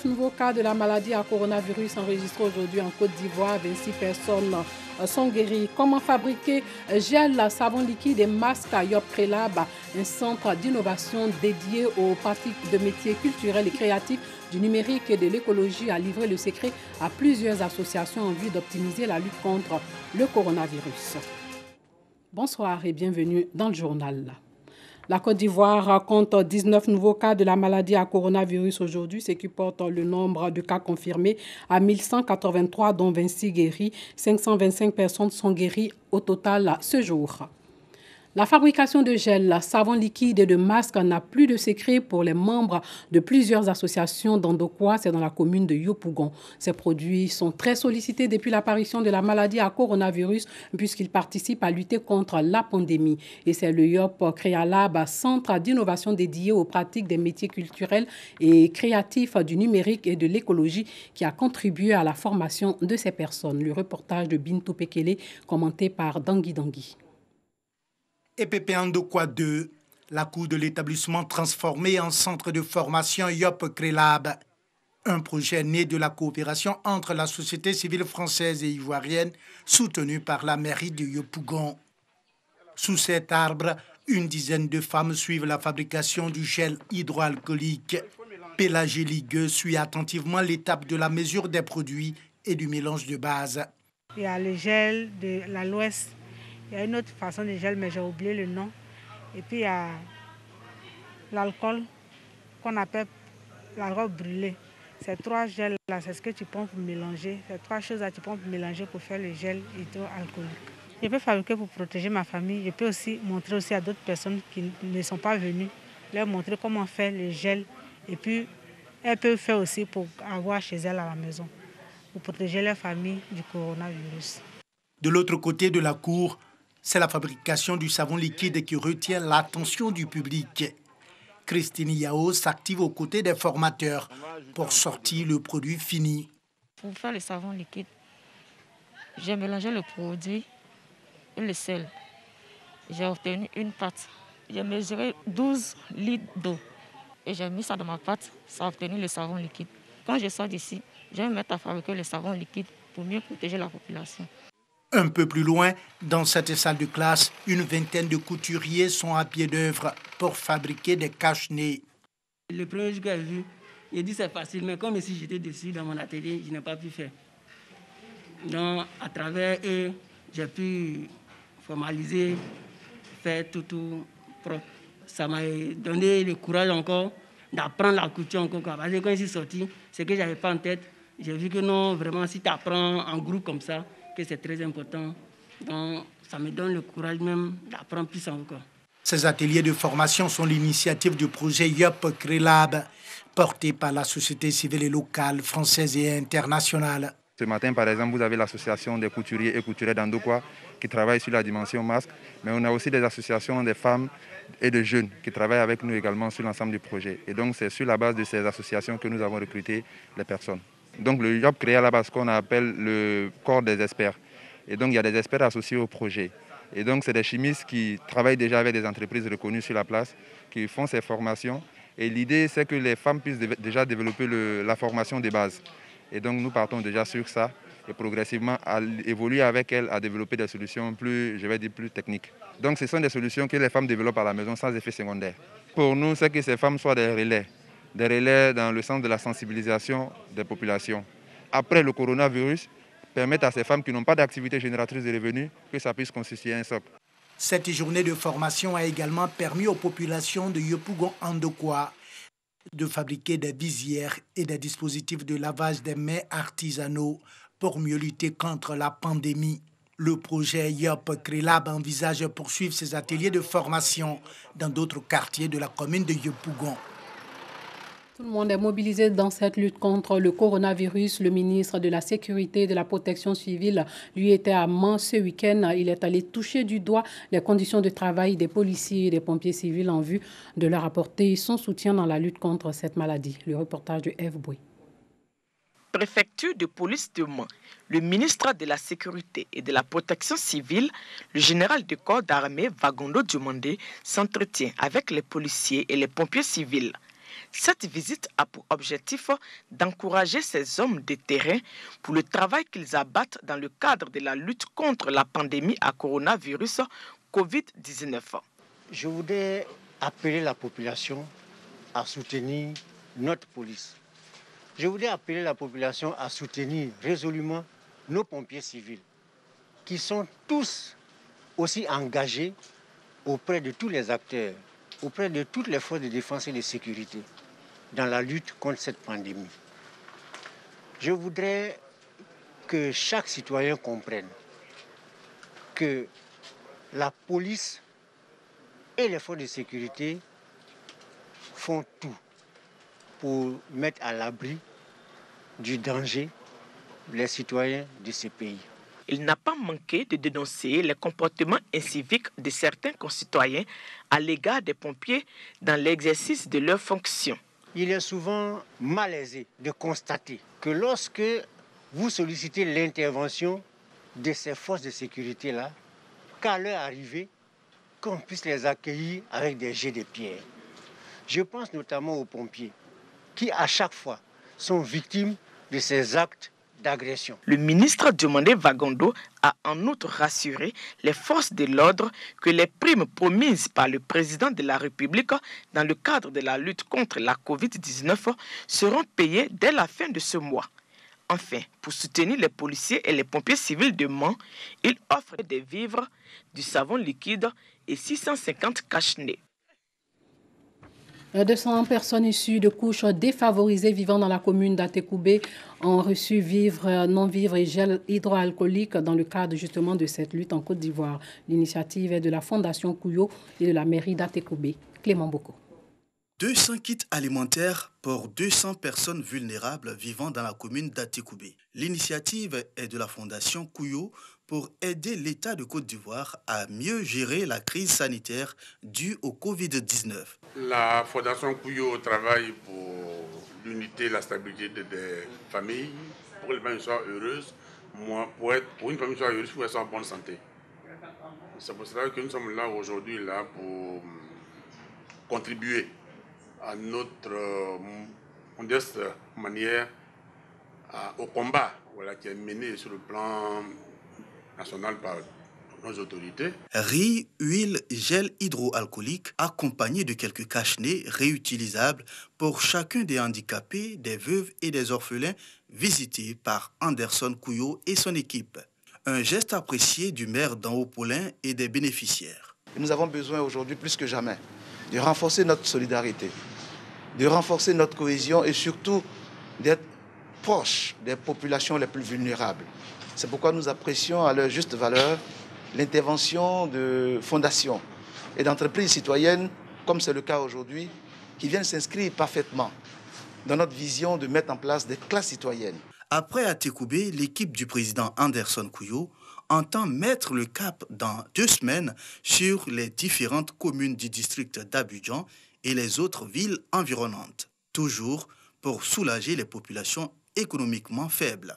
19 nouveaux cas de la maladie à coronavirus enregistrés aujourd'hui en Côte d'Ivoire. 26 personnes sont guéries. Comment fabriquer gel, savon liquide et masques à Yop Prelab, un centre d'innovation dédié aux pratiques de métiers culturels et créatifs du numérique et de l'écologie, a livré le secret à plusieurs associations en vue d'optimiser la lutte contre le coronavirus. Bonsoir et bienvenue dans le journal. La Côte d'Ivoire compte 19 nouveaux cas de la maladie à coronavirus aujourd'hui, ce qui porte le nombre de cas confirmés à 1183, dont 26 guéris. 525 personnes sont guéries au total ce jour. La fabrication de gel, savon liquide et de masques n'a plus de secret pour les membres de plusieurs associations d'Andokwa, c'est dans la commune de Yopougon. Ces produits sont très sollicités depuis l'apparition de la maladie à coronavirus puisqu'ils participent à lutter contre la pandémie. Et c'est le Yop Créalab, centre d'innovation dédié aux pratiques des métiers culturels et créatifs du numérique et de l'écologie qui a contribué à la formation de ces personnes. Le reportage de Bintou Pekele commenté par Dangui Dangui. EPP Andokwa 2, la cour de l'établissement transformé en centre de formation Yop Crélab, un projet né de la coopération entre la société civile française et ivoirienne soutenue par la mairie de Yopougon. Sous cet arbre, une dizaine de femmes suivent la fabrication du gel hydroalcoolique. Pélagée Ligueux suit attentivement l'étape de la mesure des produits et du mélange de base. Il y a le gel de l'Aloès. Il y a une autre façon de gel, mais j'ai oublié le nom. Et puis il y a l'alcool qu'on appelle l'alcool brûlé. Ces trois gels-là, c'est ce que tu prends pour mélanger. Ces trois choses-là, tu prends pour mélanger pour faire le gel hydroalcoolique. Je peux fabriquer pour protéger ma famille. Je peux aussi montrer aussi à d'autres personnes qui ne sont pas venues, leur montrer comment faire le gel. Et puis, elles peuvent faire aussi pour avoir chez elles à la maison, pour protéger leur famille du coronavirus. De l'autre côté de la cour, c'est la fabrication du savon liquide qui retient l'attention du public. Christine Yao s'active aux côtés des formateurs pour sortir le produit fini. Pour faire le savon liquide, j'ai mélangé le produit et le sel. J'ai obtenu une pâte. J'ai mesuré 12 litres d'eau et j'ai mis ça dans ma pâte. Ça a obtenu le savon liquide. Quand je sors d'ici, je vais me mettre à fabriquer le savon liquide pour mieux protéger la population. Un peu plus loin, dans cette salle de classe, une vingtaine de couturiers sont à pied d'œuvre pour fabriquer des cache-nez. Le premier jour que j'ai vu, il dit c'est facile, mais comme ici j'étais dessus dans mon atelier, je n'ai pas pu faire. Donc à travers eux, j'ai pu formaliser, faire tout propre. Ça m'a donné le courage encore d'apprendre la couture encore. Parce que quand je suis sorti, ce que je n'avais pas en tête, j'ai vu que non, vraiment, si tu apprends en groupe comme ça, que c'est très important. Donc, ça me donne le courage même d'apprendre plus encore. Ces ateliers de formation sont l'initiative du projet Yop Crélab, porté par la société civile et locale, française et internationale. Ce matin, par exemple, vous avez l'association des couturiers et couturières d'Andokwa qui travaillent sur la dimension masque, mais on a aussi des associations des femmes et de jeunes qui travaillent avec nous également sur l'ensemble du projet. Et donc, c'est sur la base de ces associations que nous avons recruté les personnes. Donc le Yop créé à la base ce qu'on appelle le corps des experts. Et donc il y a des experts associés au projet. Et donc c'est des chimistes qui travaillent déjà avec des entreprises reconnues sur la place, qui font ces formations. Et l'idée c'est que les femmes puissent déjà développer la formation des bases. Et donc nous partons déjà sur ça et progressivement à évoluer avec elles, à développer des solutions plus techniques. Donc ce sont des solutions que les femmes développent à la maison sans effet secondaire. Pour nous, c'est que ces femmes soient des relais dans le sens de la sensibilisation des populations. Après le coronavirus, permettre à ces femmes qui n'ont pas d'activité génératrice de revenus que ça puisse constituer un socle. Cette journée de formation a également permis aux populations de Yopougon Andokwa de fabriquer des visières et des dispositifs de lavage des mains artisanaux pour mieux lutter contre la pandémie. Le projet Yop Crélab envisage de poursuivre ses ateliers de formation dans d'autres quartiers de la commune de Yopougon. Tout le monde est mobilisé dans cette lutte contre le coronavirus. Le ministre de la Sécurité et de la Protection civile, lui, était à Mans ce week-end. Il est allé toucher du doigt les conditions de travail des policiers et des pompiers civils en vue de leur apporter son soutien dans la lutte contre cette maladie. Le reportage de Eve Boué. Préfecture de police de Mans, le ministre de la Sécurité et de la Protection civile, le général de corps d'armée Vagondo Diomandé, s'entretient avec les policiers et les pompiers civils. Cette visite a pour objectif d'encourager ces hommes de terrain pour le travail qu'ils abattent dans le cadre de la lutte contre la pandémie à coronavirus COVID-19. Je voudrais appeler la population à soutenir notre police. Je voudrais appeler la population à soutenir résolument nos pompiers civils, qui sont tous aussi engagés auprès de tous les acteurs, auprès de toutes les forces de défense et de sécurité dans la lutte contre cette pandémie. Je voudrais que chaque citoyen comprenne que la police et les forces de sécurité font tout pour mettre à l'abri du danger les citoyens de ce pays. Il n'a pas manqué de dénoncer les comportements inciviques de certains concitoyens à l'égard des pompiers dans l'exercice de leurs fonctions. Il est souvent malaisé de constater que lorsque vous sollicitez l'intervention de ces forces de sécurité-là, qu'à leur arrivée, qu'on puisse les accueillir avec des jets de pierre. Je pense notamment aux pompiers qui, à chaque fois, sont victimes de ces actes d'agression. Le ministre Diomandé Vagondo a en outre rassuré les forces de l'ordre que les primes promises par le président de la République dans le cadre de la lutte contre la COVID-19 seront payées dès la fin de ce mois. Enfin, pour soutenir les policiers et les pompiers civils de Mans, il offre des vivres, du savon liquide et 650 cache-nez. 200 personnes issues de couches défavorisées vivant dans la commune d'Atekoubé ont reçu vivres, non-vivres et gel hydroalcoolique dans le cadre justement de cette lutte en Côte d'Ivoire. L'initiative est de la Fondation Kouyo et de la mairie d'Atekoubé. Clément Boko. 200 kits alimentaires pour 200 personnes vulnérables vivant dans la commune d'Atekoubé. L'initiative est de la Fondation Kouyo pour aider l'État de Côte d'Ivoire à mieux gérer la crise sanitaire due au Covid-19. La Fondation Kouyo travaille pour l'unité et la stabilité des familles, pour que les familles soient heureuses. Pour une famille soit heureuse, il faut qu'elle soit en bonne santé. C'est pour cela que nous sommes là aujourd'hui pour contribuer à notre modeste manière au combat qui est mené sur le plan national par nos autorités. Riz, huile, gel hydroalcoolique accompagné de quelques cache-nez réutilisables pour chacun des handicapés, des veuves et des orphelins visités par Anderson Kouyo et son équipe. Un geste apprécié du maire d'Anhaut-Paulin et des bénéficiaires. Nous avons besoin aujourd'hui plus que jamais de renforcer notre solidarité, de renforcer notre cohésion et surtout d'être proche des populations les plus vulnérables. C'est pourquoi nous apprécions à leur juste valeur l'intervention de fondations et d'entreprises citoyennes, comme c'est le cas aujourd'hui, qui viennent s'inscrire parfaitement dans notre vision de mettre en place des classes citoyennes. Après Atekoubé, l'équipe du président Anderson Kouyo entend mettre le cap dans 2 semaines sur les différentes communes du district d'Abidjan et les autres villes environnantes, toujours pour soulager les populations économiquement faibles.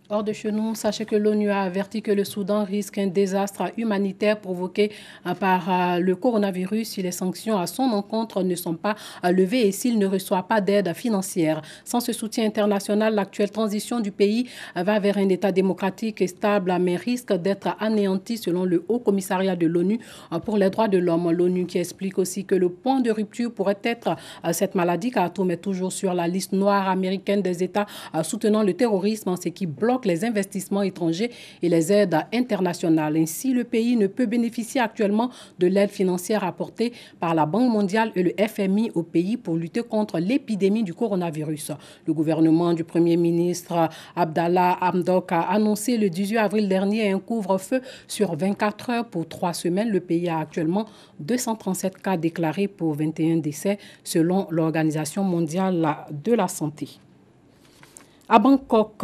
Hors de chez nous, sachez que l'ONU a averti que le Soudan risque un désastre humanitaire provoqué par le coronavirus si les sanctions à son encontre ne sont pas levées et s'il ne reçoit pas d'aide financière. Sans ce soutien international, l'actuelle transition du pays va vers un État démocratique et stable, mais risque d'être anéanti selon le Haut Commissariat de l'ONU pour les droits de l'homme. L'ONU qui explique aussi que le point de rupture pourrait être cette maladie, car Khartoum est toujours sur la liste noire américaine des États soutenant le terrorisme, ce qui bloque les investissements étrangers et les aides internationales. Ainsi, le pays ne peut bénéficier actuellement de l'aide financière apportée par la Banque mondiale et le FMI au pays pour lutter contre l'épidémie du coronavirus. Le gouvernement du Premier ministre Abdallah Hamdok a annoncé le 18 avril dernier un couvre-feu sur 24 heures pour 3 semaines. Le pays a actuellement 237 cas déclarés pour 21 décès selon l'Organisation mondiale de la santé. À Bangkok,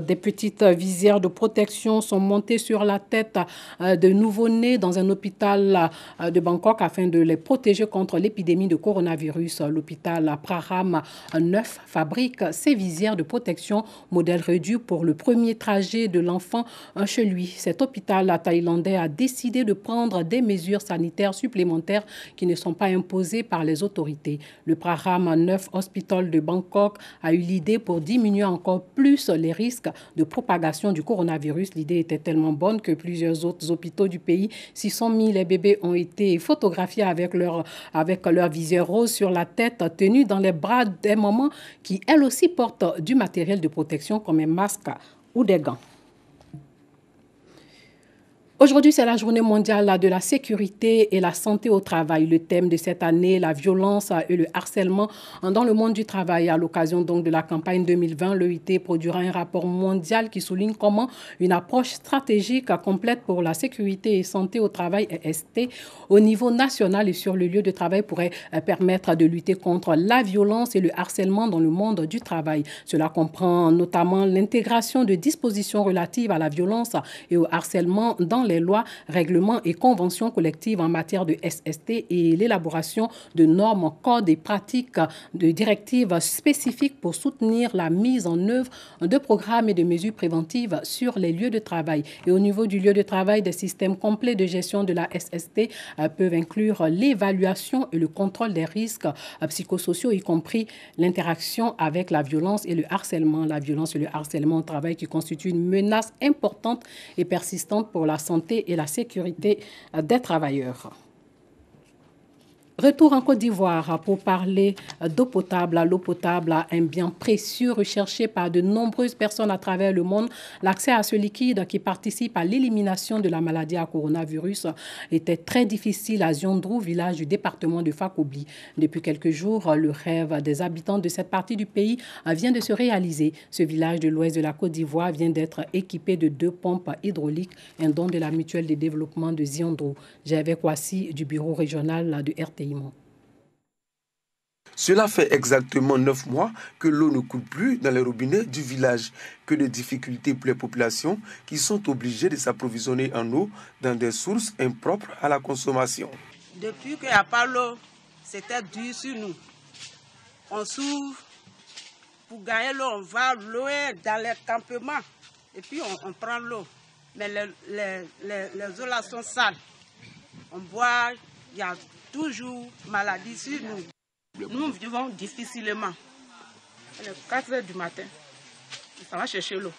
des petites visières de protection sont montées sur la tête de nouveau-nés dans un hôpital de Bangkok afin de les protéger contre l'épidémie de coronavirus. L'hôpital Prahram 9 fabrique ces visières de protection modèle réduit pour le premier trajet de l'enfant chez lui. Cet hôpital thaïlandais a décidé de prendre des mesures sanitaires supplémentaires qui ne sont pas imposées par les autorités. Le Prahram 9 Hospital de Bangkok a eu l'idée pour diminuer encore plus les risques de propagation du coronavirus. L'idée était tellement bonne que plusieurs autres hôpitaux du pays, 600 000 bébés ont été photographiés avec leur visière rose sur la tête, tenus dans les bras des mamans qui, elles aussi, portent du matériel de protection comme un masque ou des gants. Aujourd'hui, c'est la journée mondiale de la sécurité et la santé au travail. Le thème de cette année, la violence et le harcèlement dans le monde du travail. À l'occasion donc de la campagne 2020, l'OIT produira un rapport mondial qui souligne comment une approche stratégique complète pour la sécurité et santé au travail EST au niveau national et sur le lieu de travail pourrait permettre de lutter contre la violence et le harcèlement dans le monde du travail. Cela comprend notamment l'intégration de dispositions relatives à la violence et au harcèlement dans les lois, règlements et conventions collectives en matière de SST et l'élaboration de normes, codes et pratiques de directives spécifiques pour soutenir la mise en œuvre de programmes et de mesures préventives sur les lieux de travail. Et au niveau du lieu de travail, des systèmes complets de gestion de la SST peuvent inclure l'évaluation et le contrôle des risques psychosociaux, y compris l'interaction avec la violence et le harcèlement. La violence et le harcèlement au travail qui constituent une menace importante et persistante pour la santé et la sécurité des travailleurs. Retour en Côte d'Ivoire pour parler d'eau potable. L'eau potable, un bien précieux recherché par de nombreuses personnes à travers le monde. L'accès à ce liquide qui participe à l'élimination de la maladie à coronavirus était très difficile à Ziondrou, village du département de Fakobli. Depuis quelques jours, le rêve des habitants de cette partie du pays vient de se réaliser. Ce village de l'ouest de la Côte d'Ivoire vient d'être équipé de 2 pompes hydrauliques, un don de la mutuelle de développement de Ziondrou. J'avais Kwasi du bureau régional de RTI. Cela fait exactement 9 mois que l'eau ne coule plus dans les robinets du village. Que de difficultés pour les populations qui sont obligées de s'approvisionner en eau dans des sources impropres à la consommation. Depuis qu'il n'y a pas l'eau, c'était dur sur nous. On s'ouvre pour gagner l'eau, on va loin dans les campements et puis on prend l'eau. Mais les eaux là sont sales. On boit, il y a toujours maladie sur nous. Nous vivons difficilement. Il est 4 heures du matin. On va chercher l'eau.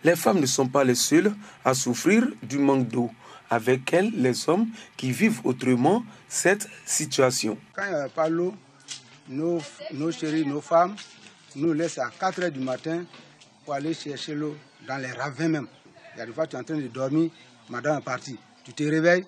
Les femmes ne sont pas les seules à souffrir du manque d'eau. Avec elles, les hommes qui vivent autrement cette situation. Quand il n'y a pas l'eau, nos chéris, nos femmes nous laissent à 4 heures du matin pour aller chercher l'eau dans les ravins même. Il y a des fois tu es en train de dormir, madame est partie. Tu te réveilles,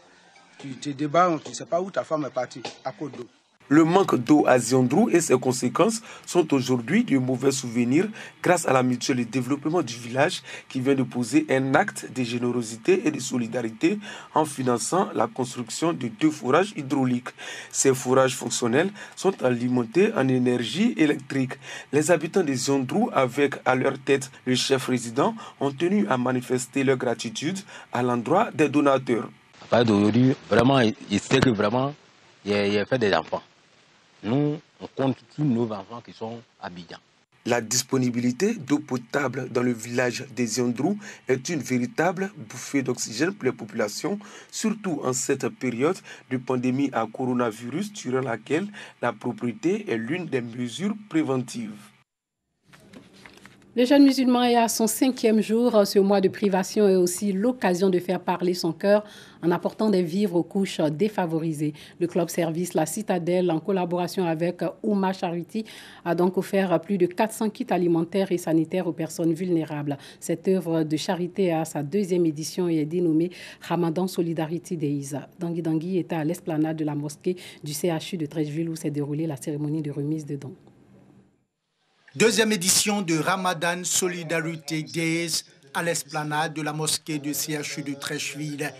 tu te débats, tu ne sais pas où ta femme est partie, à cause d'eau. Le manque d'eau à Ziondrou et ses conséquences sont aujourd'hui de mauvais souvenirs grâce à la mutuelle de développement du village qui vient de poser un acte de générosité et de solidarité en finançant la construction de 2 forages hydrauliques. Ces forages fonctionnels sont alimentés en énergie électrique. Les habitants de Ziondrou, avec à leur tête le chef résident, ont tenu à manifester leur gratitude à l'endroit des donateurs. À partir d'aujourd'hui, vraiment, il sait que vraiment, il a fait des enfants. Nous, on compte tous nos enfants qui sont à Abidjan. La disponibilité d'eau potable dans le village des Ziondrou est une véritable bouffée d'oxygène pour les populations, surtout en cette période de pandémie à coronavirus, durant laquelle la propriété est l'une des mesures préventives. Le jeune musulman est à son 5e jour. Ce mois de privation est aussi l'occasion de faire parler son cœur en apportant des vivres aux couches défavorisées. Le club service La Citadelle, en collaboration avec Ouma Charity, a donc offert plus de 400 kits alimentaires et sanitaires aux personnes vulnérables. Cette œuvre de charité a sa 2e édition et est dénommée Ramadan Solidarity Days. Dangui Dangui était à l'esplanade de la mosquée du CHU de Trècheville où s'est déroulée la cérémonie de remise de dons. 2e édition de Ramadan Solidarity Days à l'esplanade de la mosquée de CHU de Trècheville.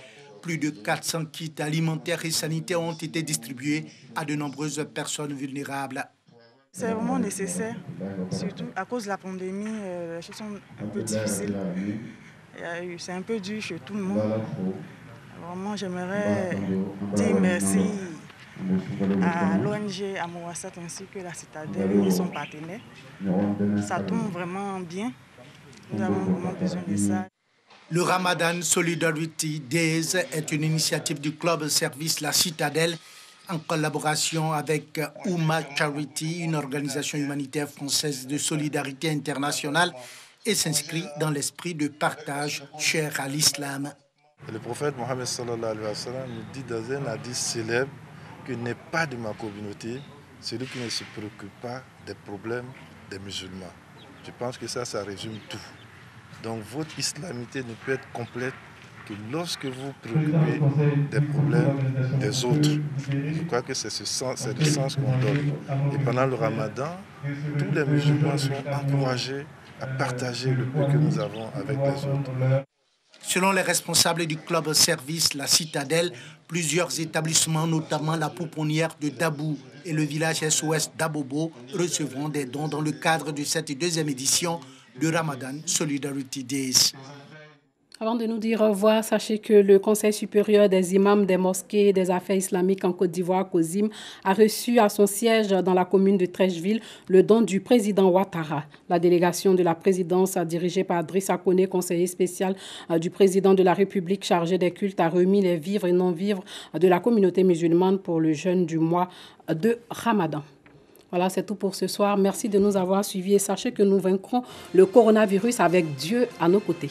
Plus de 400 kits alimentaires et sanitaires ont été distribués à de nombreuses personnes vulnérables. C'est vraiment nécessaire, surtout à cause de la pandémie, les choses sont un peu difficiles. C'est un peu dur chez tout le monde. Vraiment, j'aimerais dire merci à l'ONG, à Mowassat ainsi que la Citadelle et son partenaire. Ça tourne vraiment bien. Nous avons vraiment besoin de ça. Le Ramadan Solidarity Days est une initiative du club service La Citadelle en collaboration avec Oumma Charity, une organisation humanitaire française de solidarité internationale, et s'inscrit dans l'esprit de partage cher à l'islam. Le prophète Mohammed sallallahu alayhi wa sallam nous dit dans un hadith célèbre qu'il n'est pas de ma communauté celui qui ne se préoccupe pas des problèmes des musulmans. Je pense que ça résume tout. Donc votre islamité ne peut être complète que lorsque vous vous préoccupez des problèmes des autres. Je crois que c'est le sens qu'on donne. Et pendant le Ramadan, tous les musulmans sont encouragés à partager le peu que nous avons avec les autres. Selon les responsables du club service La Citadelle, plusieurs établissements, notamment la pouponnière de Dabou et le village SOS d'Abobo, recevront des dons dans le cadre de cette deuxième édition de Ramadan Solidarity Days. Avant de nous dire au revoir, sachez que le Conseil supérieur des imams des mosquées et des affaires islamiques en Côte d'Ivoire, COSIM, a reçu à son siège dans la commune de Trècheville le don du président Ouattara. La délégation de la présidence, dirigée par Drissa Koné, conseiller spécial du président de la République chargé des cultes, a remis les vivres et non-vivres de la communauté musulmane pour le jeûne du mois de Ramadan. Voilà, c'est tout pour ce soir. Merci de nous avoir suivis et sachez que nous vaincrons le coronavirus avec Dieu à nos côtés.